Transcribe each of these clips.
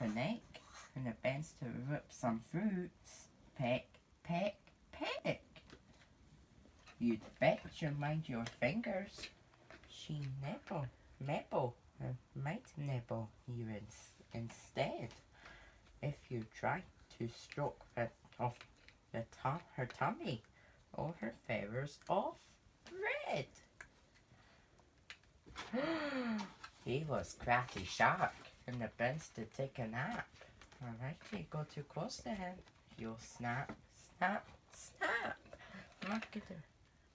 the neck, and it bends to rip some fruits. Peck, peck, peck. You'd bet you mind your fingers. She nibble, might nibble you instead. If you try to stroke it off her tummy, or her feathers off red. He was crafty shark, and the bends to take a nap. Alright, you go too close to him, you'll snap, snap, snap. Look at her.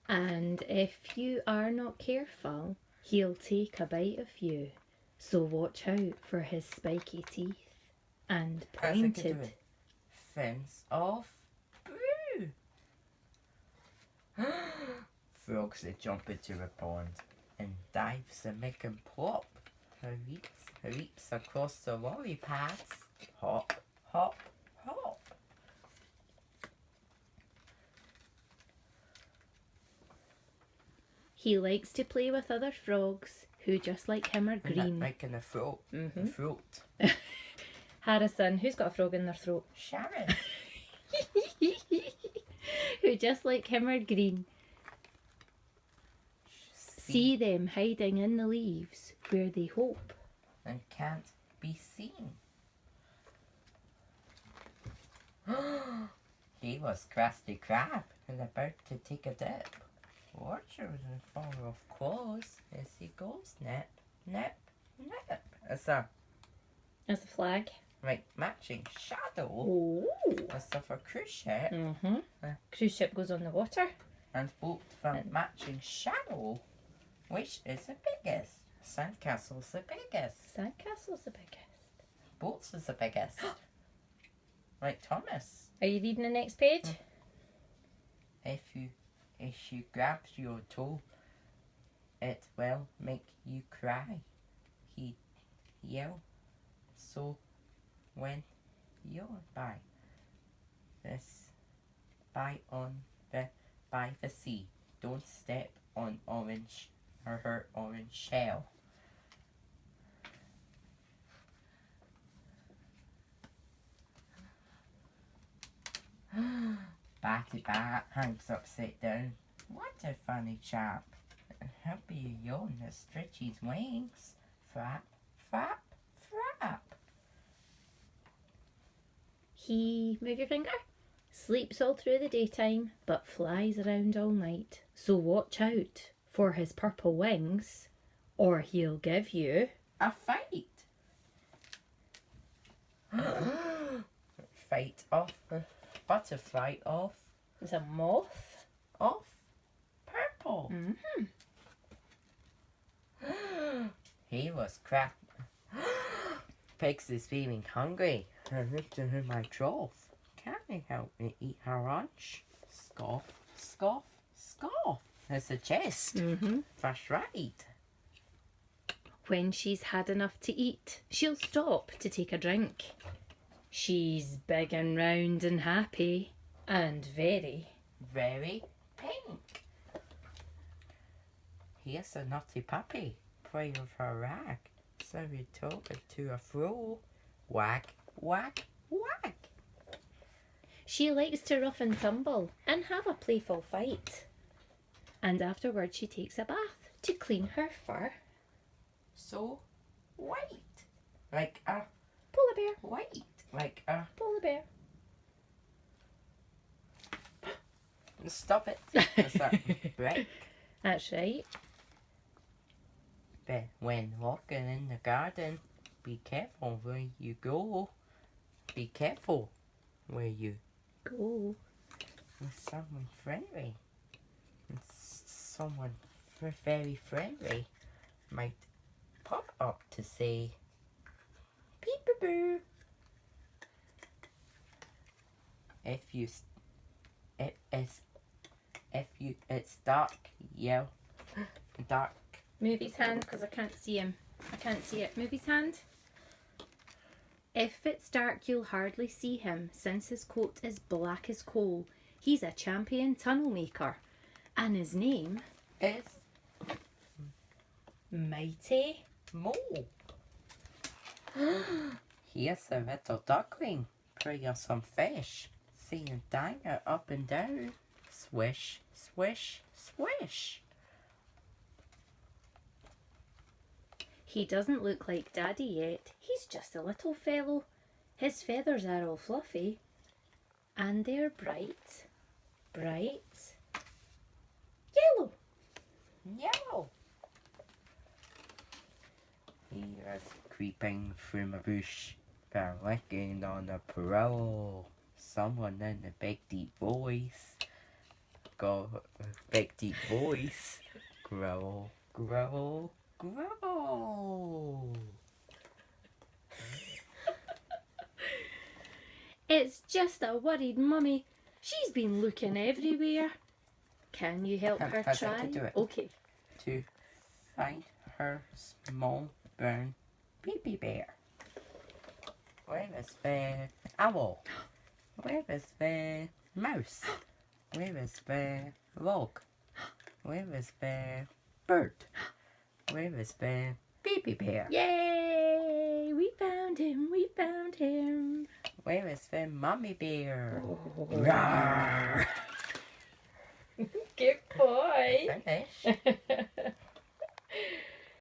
And if you are not careful, he'll take a bite of you. So watch out for his spiky teeth and pointed fins of blue. Frogs, they jump into a pond and dives and make him plop. Leaps across the lolly pads. Hop, hop, hop. He likes to play with other frogs who, just like him, are green. Making a throat. Mm-hmm. A throat. Harrison, who's got a frog in their throat? Sharon. Who, just like him, are green. See them hiding in the leaves where they hope and can't be seen. He was Krusty Krab and about to take a dip. Watch her fall off clothes as he goes nip, nip, nip. It's a flag. Right, matching shadow. Oh. It's of a cruise ship. Mm-hmm. Cruise ship goes on the water. And both from matching shadow. Which is the biggest? Sandcastle's the biggest. Sandcastle's the biggest. Boats is the biggest. Right, Thomas. Are you reading the next page? If you grab your toe, it will make you cry. He yelled. So when you're by the sea, don't step on orange or her orange shell. Batty Bat hangs upside down. What a funny chap. He'll be yawn to stretch his wings. Flap, flap, flap. He, move your finger, sleeps all through the daytime but flies around all night. So watch out for his purple wings or he'll give you a fight. Fight off a butterfly off. It's a moth off purple. Mm-hmm. He was crap. Pigs is feeling hungry. I looked to my trough. Can you help me eat her lunch? Scoff, scoff, scoff. It's a chest. Mm-hmm. That's right. When she's had enough to eat, she'll stop to take a drink. She's big and round and happy and very, very pink. Here's a naughty puppy. Play with her rag. So we took it to a fro. Whack, whack, whack. She likes to rough and tumble and have a playful fight. And afterwards she takes a bath to clean her fur. So white. Like a polar bear. White. Like a polar bear. Stop it. That's that break. That's right. But when walking in the garden, be careful where you go. Be careful where you go. With someone friendly. Someone very friendly might pop up to say, peep-a-boo. It's dark, yell, dark. Move his hand because I can't see him. I can't see it. Move his hand. If it's dark, you'll hardly see him, since his coat is black as coal. He's a champion tunnel maker, and his name is Mighty Mole. Here's a little duckling. Bring us some fish. See him diner up and down. Swish, swish, swish. He doesn't look like Daddy yet. He's just a little fellow. His feathers are all fluffy. And they're bright, bright yellow. Yellow. He is creeping through my bush. They're licking on a parole. Someone in a big deep voice. Got a big deep voice. Growl, growl, growl. It's just a worried mummy. She's been looking everywhere. Can you help her I'd like try? to do it. Okay. To find her small brown baby bear. Where is the owl? Where is the mouse? Where is the log? Where is the bird? Where is the baby bear? Yay! We found him. We found him. Where is the mommy bear? Oh. Rawr. Good boy. Finish.